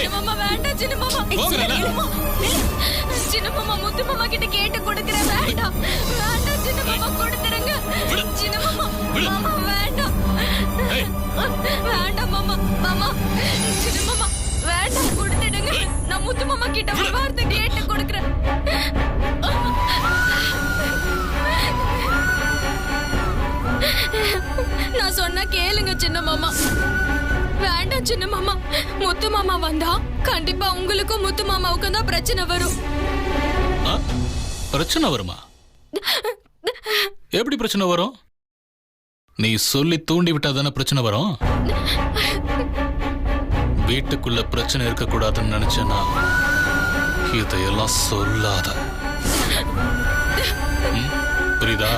சின்ன மாமா வேண்டாம் சின்ன மாமா. சின்ன மாமா முத்து மாமா கிட்ட கேட்டு கொடுக்கறேன். வேண்டாம் வேண்டாம் சின்ன மாமா கொடுத்துருங்க. சின்ன மாமா மாமா வேண்டாம் வேண்டாம் மாமா. மாமா சின்ன மாமா வேண்டாம் கொடுத்துடுங்க. நான் முத்து மாமா கிட்ட ஒரு வார்த்தை கேட்டு கொடுக்கறேன். நான் சொன்னா கேளுங்க சின்ன மாமா. வேண்டாம் சின்ன மாமா. முத்து மாமா வந்தா கண்டிப்பா உங்களுக்கும் முத்து மாமாவுக்கும் தான் பிரச்சனை வரும். பிரச்சனை வருமா? எப்படி பிரச்சனை வரும்? நீ சொல்லி தூண்டி விட்டா தானே பிரச்சனை வரும். வீட்டுக்குள்ள பிரச்சனை இருக்க கூடாதுன்னு நினைச்சேன்னா இதையெல்லாம் சொல்லாத. புரியுதா?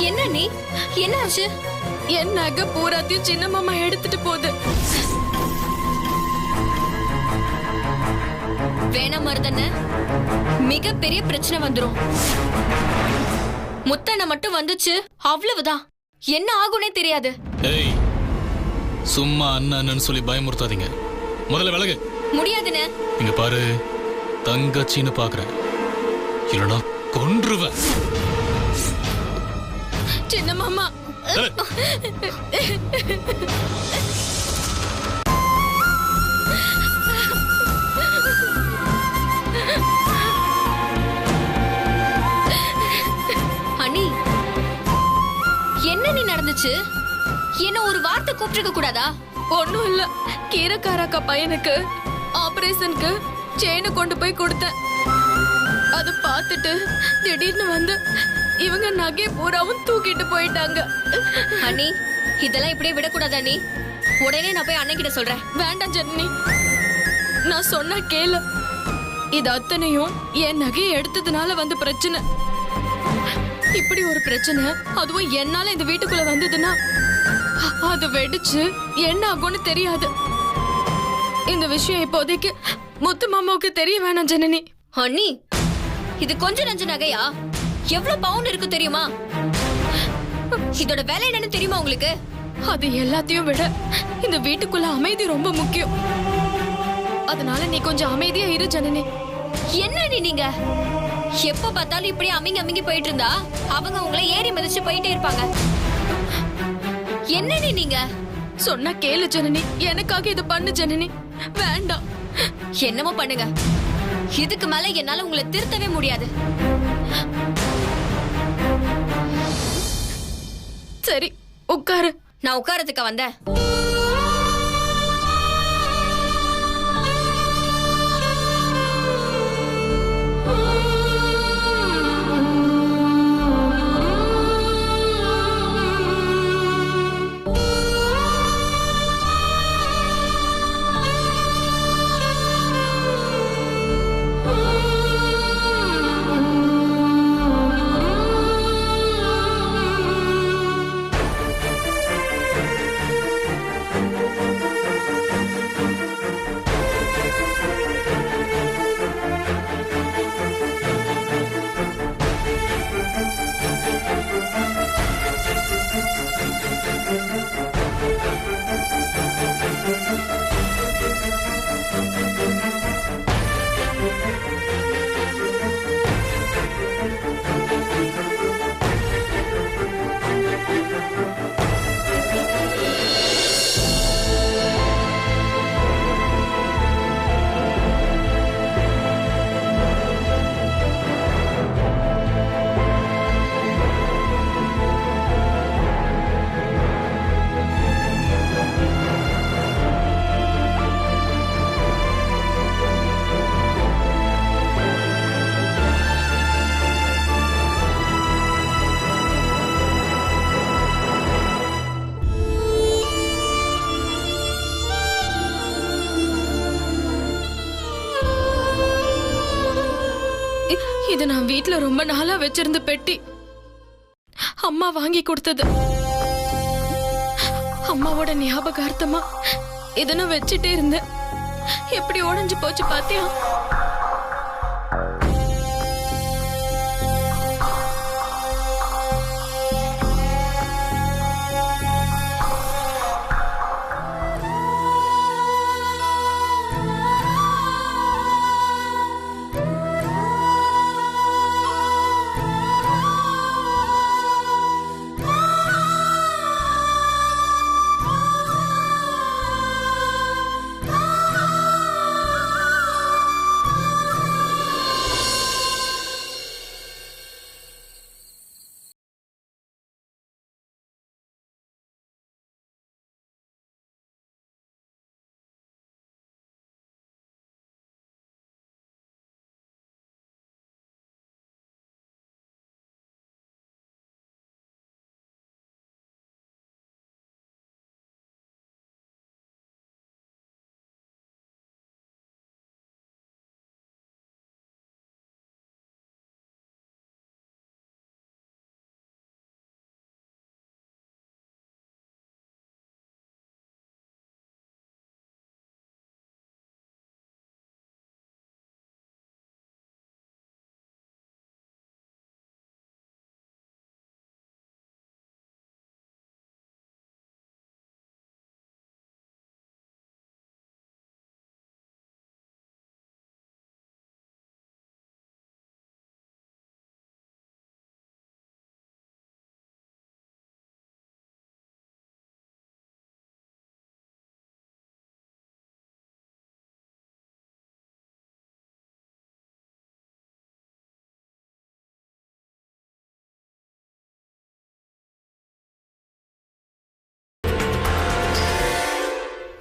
என்ன நீ என்ன ஆச்சு? என் நகை பூராத்தையும் சின்ன மாமா எடுத்துட்டு போகுது. வேணாம் மருதண்ண, மிகப்பெரிய பிரச்சனை வந்துரும். முத்தண்ண மட்டும் வந்துச்சு அவ்வளவுதான், என்ன ஆகுனே தெரியாது. ஏய், சும்மா அண்ணன்னு சொல்லி பயமுறுத்தாதீங்க. முதல்ல விலகு. முடியாதுண்ணே. இங்க பாரு, தங்கச்சின்னு பாக்குறேன், இல்லனா கொன்றுவேன். சின்ன மாமா அண்ணி, என்ன நீ நடந்துச்சு? என்ன ஒரு வார்த்தை கூப்பிட்டுருக்க கூடாதா? ஒண்ணும் இல்ல, கீரக்காரக்கா பையனுக்கு ஆபரேஷனுக்கு செயினை கொண்டு போய் கொடுத்தேன். அது பார்த்துட்டு திடீர்னு வந்து இவங்க நகை பூராவும் தூக்கிட்டு போயிட்டாங்க. அண்ணி, இதெல்லாம் இப்படியே விடக்கூடாது அண்ணி. உடனே நான் போய் அண்ணன் கிட்ட சொல்றேன். வேண்டாம் ஜனனி, நான் சொன்னா கேளு. இது அத்தனையும் என் நகையை எடுத்ததுனால வந்து பிரச்சனை. இப்படி ஒரு பிரச்சனை அதுவும் என்னால இந்த வீட்டுக்குள்ள வந்ததுன்னா அது வெடிச்சு என்ன ஆகும்னு தெரியாது. இந்த விஷயம் இப்போதைக்கு முத்து மாமாவுக்கு தெரிய வேணாம் ஜனனி. அண்ணி, இது கொஞ்சம் நஞ்ச நகையா? எவ்வளவு பவுன் இருக்கு தெரியுமா? இதோட விலை என்னன்னு தெரியுமா உங்களுக்கு? அது எல்லாத்தையும் விட இந்த வீட்டுக்குள்ள அமைதி ரொம்ப முக்கியம். அதனால நீ கொஞ்சம் அமைதியா இரு ஜனனி. என்ன நீங்க எப்ப பார்த்தாலும் இப்படி அமிங்கி அமிங்கி போயிட்டு இருந்தா அவங்க உங்களை ஏறி மிதிச்சு போயிட்டே இருப்பாங்க. என்ன நீங்க சொன்னா கேளு ஜனனி, எனக்காக இதை பண்ணு ஜனனி. வேண்டாம், என்னமோ பண்ணுங்க. இதுக்கு மேல என்னால உங்களை திருத்தவே முடியாது. சரி உட்காரு. நான் உட்காரத்துக்கு வந்தேன். இது நான் வீட்ல ரொம்ப நாளா வச்சிருந்த பெட்டி. அம்மா வாங்கி கொடுத்தது. அம்மாவோட ஞாபகார்த்தமா இதனும் வச்சுட்டே இருந்தேன். எப்படி உடைஞ்சு போச்சு பாத்தியா?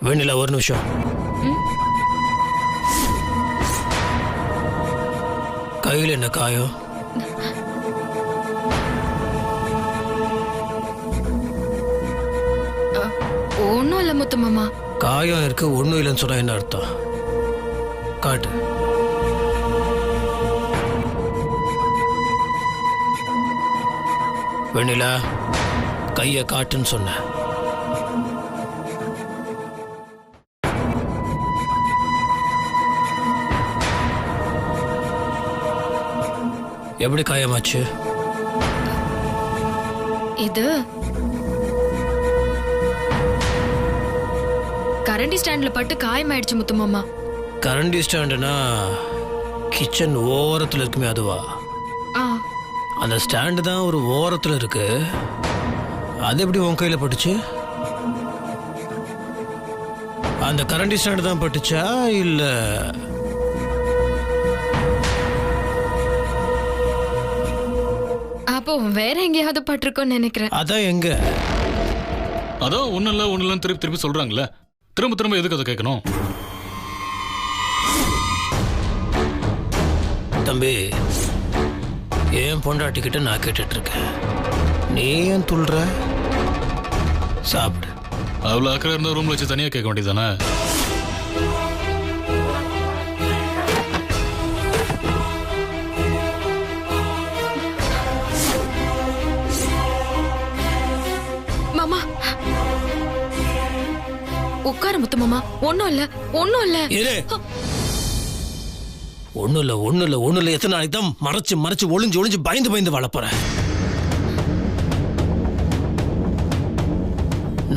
வெண்ணிலா ஒரு நிமிஷம். கையில் என்ன காயம்? ஒன்னும் இல்ல முத்து மாமா. காயம் இருக்கு, ஒன்றும் இல்லைன்னு சொன்னா என்ன அர்த்தம்? காட்டு. வெண்ணிலா, கையை காட்டுன்னு சொன்ன. எப்படி காயமாச்சு? இது கரண்டி ஸ்டாண்ட்ல பட்டு காயமாயிடுச்சு முத்து மாமா. கரண்டி ஸ்டாண்டுனா கிச்சன் ஓரத்தில் இருக்குமே அதுவா? அந்த ஸ்டாண்டு தான் ஒரு ஓரத்தில் இருக்கு. அது எப்படி உன் கையில் பட்டுச்சு? அந்த கரண்டி ஸ்டாண்டு தான் பட்டுச்சா இல்லை? அப்போ வேற எங்கேயாவது பட்டிருக்கோன்னு நினைக்கிறேன். அதான் எங்க? அதான் ஒன்னும் இல்லைன்னு திருப்பி திருப்பி சொல்றாங்களே, திரும்ப திரும்ப எதுக்கு அதை கேட்கணும்? தம்பி, ஏன் பொண்டாட்டிக்கிட்ட நான் கேட்டுட்டு இருக்கேன், நீ ஏன் துள்ற? சாப்பிடு. அவ்வளோ அக்கறை இருந்தால் ரூம்ல வச்சு தனியாக கேட்க வேண்டியதானே? மாமா உட்கார முத்து மாமா. ஒன்னும் இல்ல, ஒன்னும் இல்ல. ஒன்னும் இல்ல. எத்தனை நாளைக்கு தான் மறைச்சு ஒளிஞ்சு பயந்து வாழ போறேன்?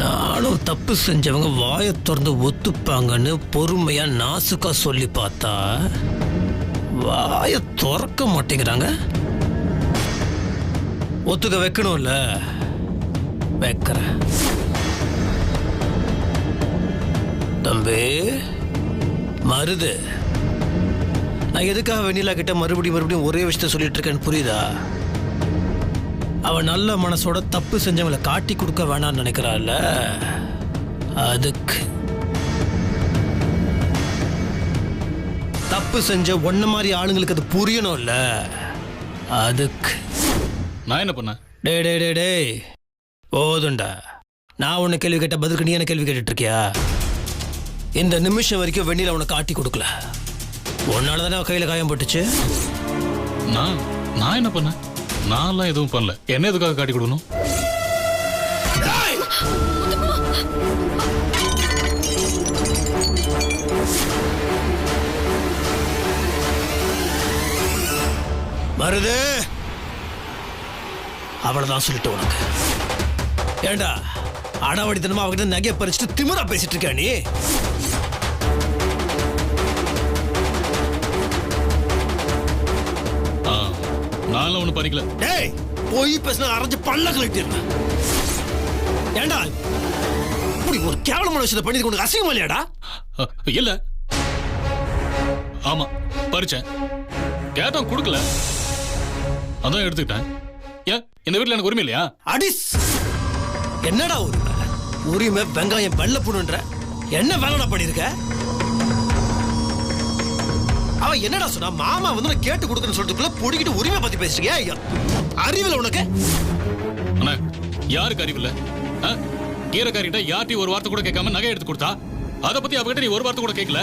நானும் தப்பு செஞ்சவங்க வாயை திறந்து ஒத்துப்பாங்கன்னு பொறுமையா நாசுக்கா சொல்லி பார்த்தா வாயை திறக்க மாட்டேங்கிறாங்க. ஒத்துக்க வைக்கணும்ல, வைக்கிறேன். தம்பி மருது, நான் எதுக்காக வெண்ணிலா கிட்ட மறுபடியும் ஒரே விஷயத்த சொல்லிட்டு இருக்கேன்னு புரியுதா? அவன் நல்ல மனசோட தப்பு செஞ்சவங்களை காட்டி கொடுக்க வேணாம்னு நினைக்கிறாள். அதுக்கு தப்பு செஞ்ச ஒன்ன மாதிரி ஆளுங்களுக்கு அது புரியணும்ல. அதுக்கு நான் என்ன பண்ணேன்? டேய் போதுண்டா. நான் உன்னை கேள்வி கேட்ட பதிலுக்கு நீ என்ன கேள்வி கேட்டுட்டு இருக்கியா? இந்த நிமிஷம் வரைக்கும் வெண்ணிலா உன்னை காட்டி கொடுக்கல. உன்னால தானே கையில் காயம் போட்டுச்சு. நான் என்ன பண்ணேன்? நான்லாம் எதுவும் பண்ணல. என்ன எதுக்காக காட்டி கொடுக்கணும்? மருது, அவ்வளவுதான் சொல்லிட்டு உனக்கு. ஏண்டா அடாவடித்தனமா அவகிட்ட நகையை பறிச்சுட்டு திமிரா பேசிட்டு இருக்க நீ? நான்லாம் ஒண்ணு பறிக்கல. டேய், போய் பேசினா அரைஞ்சு பல்ல கழட்டிடுறேன். ஏண்டா இப்படி ஒரு கேவலமான விஷயத்தை பண்ணி உனக்கு அசிங்கமா இல்லையாடா? இல்ல. ஆமா, பறிச்சேன். கேட்டோம், கொடுக்கல, அதான் எடுத்துக்கிட்டேன். ஏன் இந்த வீட்டுல எனக்கு உரிமை இல்லையா? அடிஸ், என்னடா உரிமை? உரிமை வெங்காயம் வெள்ள புண்ணுன்ற என்ன வேலைடா பண்ணிருக்க? அவன் என்னடா சொன்னா? மாமா வந்து கேட்டு கொடுக்கணும்னு சொல்லிட்டு பொடிக்கிட்டு உரிமை பத்தி பேசுறீங்க. அறிவில்லை உனக்கு? அண்ணா, யாருக்கு அறிவில்லை? கீரைக்காரிட்ட யார்ட்டி ஒரு வார்த்தை கூட கேட்காம நகை எடுத்து கொடுத்தா, அதை பத்தி அவகிட்ட நீ ஒரு வார்த்தை கூட கேட்கல.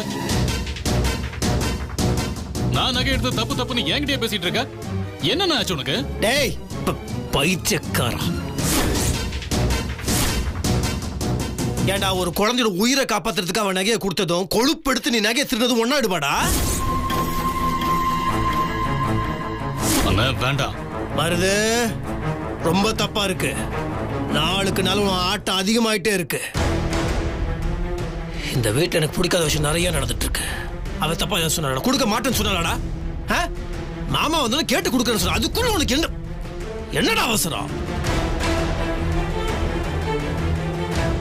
நான் நகை எடுத்து தப்பு தப்புன்னு என்கிட்டயே பேசிட்டு இருக்க. என்ன ஆச்சு உனக்கு? டேய் பைத்தியக்காரா, ஏண்டா ஒரு குழந்தையோட உயிரை காப்பாத்துறதுக்கு அவன் நகையை கொடுத்ததும் கொழுப்பெடுத்து நீ நகையை திருடுறதும் ஒன்னாடுபாடா? அண்ணா வேண்டாம். மருது, ரொம்ப தப்பா இருக்கு. நாளுக்கு நாள் உன் ஆட்டம் அதிகமாயிட்டே இருக்கு. இந்த வீட்டுல எனக்கு பிடிக்காத விஷயம் நிறைய நடந்துட்டு இருக்கு. அவ தப்பா ஏதாவது சொன்னாடா? கொடுக்க மாட்டேன்னு சொன்னாடா? மாமா வந்து கேட்டு கொடுக்கறேன்னு சொன்ன, அதுக்குள்ள உனக்கு என்னடா அவசரம்?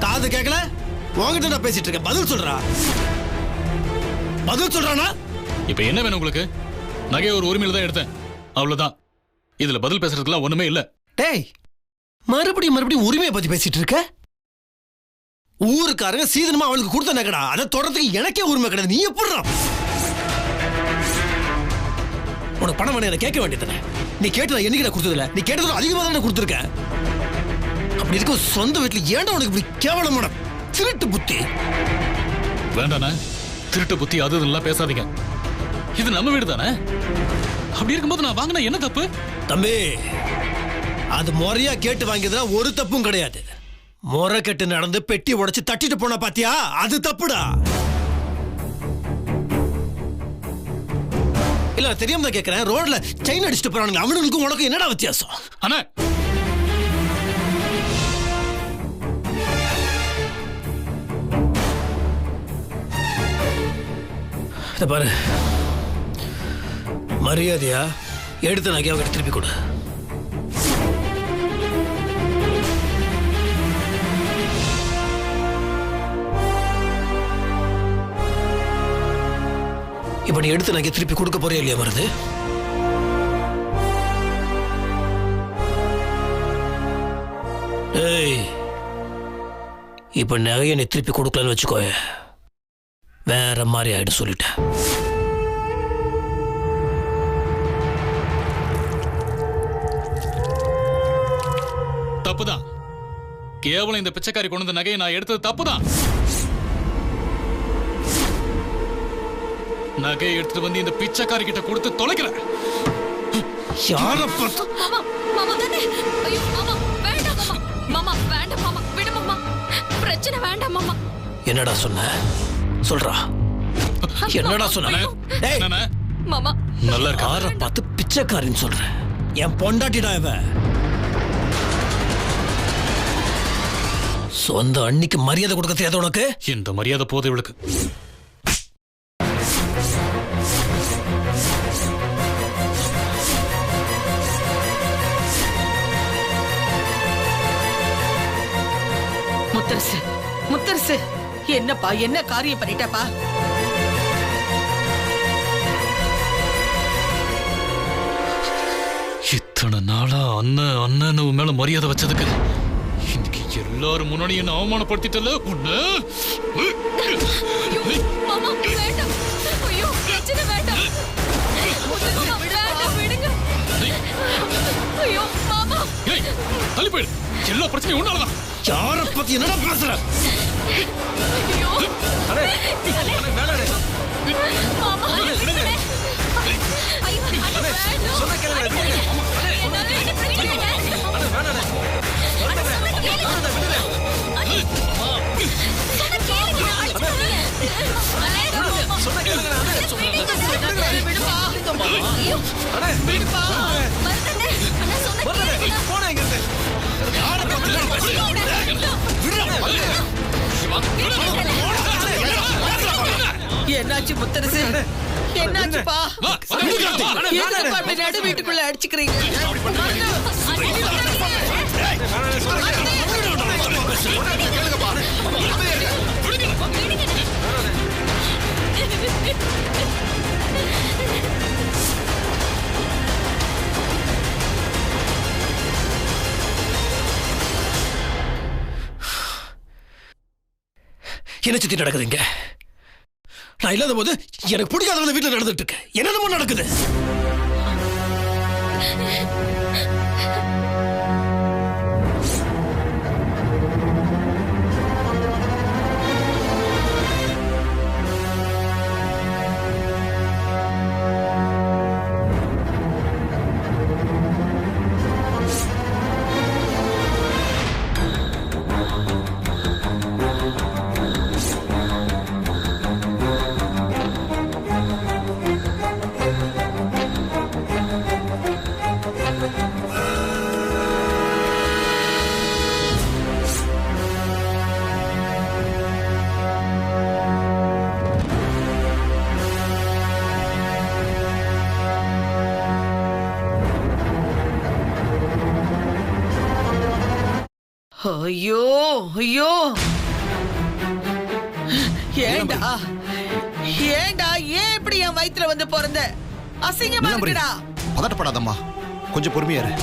காது கேட்கல, உங்ககிட்ட நான் பேசிட்டு இருக்கேன். பதில் சொல்றா, பதில் சொல்றானா? இப்ப என்ன வேணும் உங்களுக்கு? நகையை ஒரு உரிமையில தான் எடுத்தேன், அவ்வளவுதான். இதுல பதில் பேசுறதுக்குலாம் ஒண்ணுமே இல்ல. டேய், மறுபடியும் உரிமையை பத்தி பேசிட்டு இருக்க? ஊருக்காரங்க சீதனமா அவளுக்கு கொடுத்த நகடா, அதை தொடர்றதுக்கு எனக்கே உரிமை கிடையாது. நீ எப்படிடா? உனக்கு பணம் வேணும் கேட்க வேண்டியதானே? நீ கேட்டு நான் என்னைக்கு கொடுத்ததில்ல. நீ கேட்டதுல அதிகமாக தானே கொடுத்துருக்க. அப்படி இருக்க சொந்த வீட்டுல ஏன்டா உனக்கு இப்படி கேவலமான திருட்டு புத்தி? வேண்டாண்ணா, திருட்டு புத்தி அது இதெல்லாம் பேசாதீங்க. இது நம்ம வீடு தானே. அப்படி இருக்கும்போது நான் வாங்கின என்ன தப்பு? தம்பி, அது முறையா கேட்டு வாங்கியதுனா ஒரு தப்பும் கிடையாது. முறை கெட்டு நடந்து பெட்டி உடைச்சு தட்டிட்டு போன பாத்தியா, அது தப்புடா. இல்ல தெரியாம தான் கேக்குறேன். ரோட்ல செயின் அடிச்சுட்டு போறானுங்க, அவனுக்கும் உனக்கும் என்னடா வித்தியாசம்? அண்ணா, பாரு, மரியாதையா எடுத்து நகையை அவங்க திருப்பி கொடு. இப்ப நீ எடுத்து நகையை திருப்பி கொடுக்க போறே இல்லையா மருது? ஏய், இப்ப நகையை நீ திருப்பி கொடுக்கலன்னு வச்சுக்கோ, வேற மாதிரி ஆயிடும் சொல்லிட்டேன். தப்புதான். கேவலம் இந்த பிச்சைக்காரி கொண்டு வந்த நகையை நான் எடுத்தது தப்புதான். நகையை எடுத்துட்டு வந்து இந்த பிச்சைக்காரி கிட்ட கொடுத்து தொலைக்கிறேன். யார பார்த்து? மாமா, மாமா தானே. ஐயோ மாமா, வேண்டாம் மாமா. மாமா வேண்டாம் மாமா, விடு மாமா. பிரச்சனை வேண்டாம் மாமா. என்னடா சொன்ன? சொல்றா, என்னடா சொன்ன? டேய் மாமா, நல்லா இருக்கு. யார பார்த்து பிச்சைக்காரின்னு சொல்ற? என் பொண்டாட்டிடா இவ. சொந்த அன்னிக்கு மரியாதை கொடுக்க தெரியாத உனக்கு? இந்த மரியாதை போதை இவளுக்கு. முத்தரசு, முத்தரசு, என்னப்பா, என்ன காரியம் பண்ணிட்டப்பா? இத்தனை நாளா அண்ணன் மேல மரியாதை வச்சதுக்கு இன்னைக்கு எல்லாரும் முன்னாடி என்ன அவமானப்படுத்திட்டல உன்ன. மாமா வேண்டாம். ஐயோ பிரச்சனை வேண்டாம். மாமா வேண்டாம், விடுங்க. ஐயோ மாமா. ஏய், தள்ளி போயிடு. எல்லா பிரச்சனையும் உன்னாலதான். யார பத்தி என்னடா பேசுற? ஐயோ மாமா, ஐயோ சொன்னா கேளுங்க. சொன்னா கேளுங்க. போன எங்க இருந்து என்னாச்சு முத்தரசு? என்னாச்சுப்பா? எதுக்குப்பா இப்படி நடு வீட்டுக்குள்ள அடிச்சுக்கிறீங்க? என்ன சுத்தி நடக்குதுங்க? நான் இல்லாத போது எனக்கு பிடிக்காத வீட்டுல நடந்துட்டு இருக்கு. என்னென்னமோ நடக்குது. ஐயோ ஐயோ, ஏண்டா ஏண்டா ஏன் இப்படி என் வயித்துல வந்து பிறந்த? அசிங்கமா இருக்குடா. பதட்டப்படாதம்மா, கொஞ்சம் பொறுமையா இரு.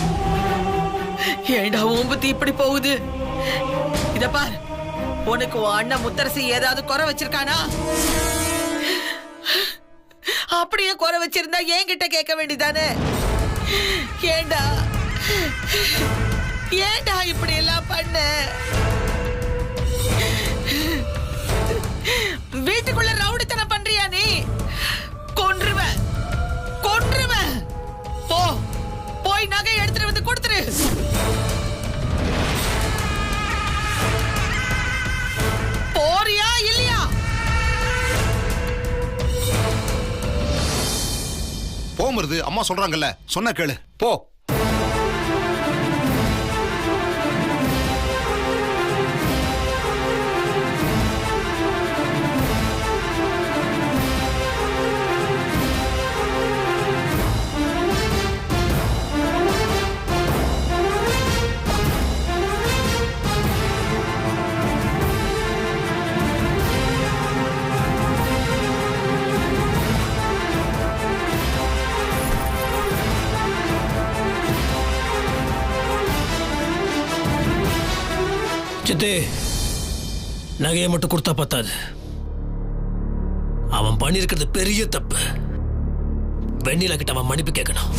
ஏண்டா ஊம்பத்தி இப்படி போகுது? இத பார், உனக்கு உன் அண்ணன் முத்தரசி ஏதாவது குறை வச்சிருக்கானா? அப்படியே குறை வச்சிருந்தா என்கிட்ட கேட்க வேண்டியதானே? ஏண்டா ஏண்டா இப்படி எல்லாம் பண்ண? வீட்டுக்குள்ள ரவுடித்தனம் பண்றியா நீ? கொன்றுவேன் கொன்றுவேன். போ, போய் நகை எடுத்துட்டு வந்து கொடுத்துரு. போறியா இல்லையா? போமருது, அம்மா சொல்றாங்கல்ல, சொன்ன கேளு, போ. சித்தே, நகையை மட்டும் கொடுத்தா பத்தாது. அவன் பண்ணிருக்கிறது பெரிய தப்பு. வெண்ணிலா கிட்ட அவன் மன்னிப்பு கேட்கணும்.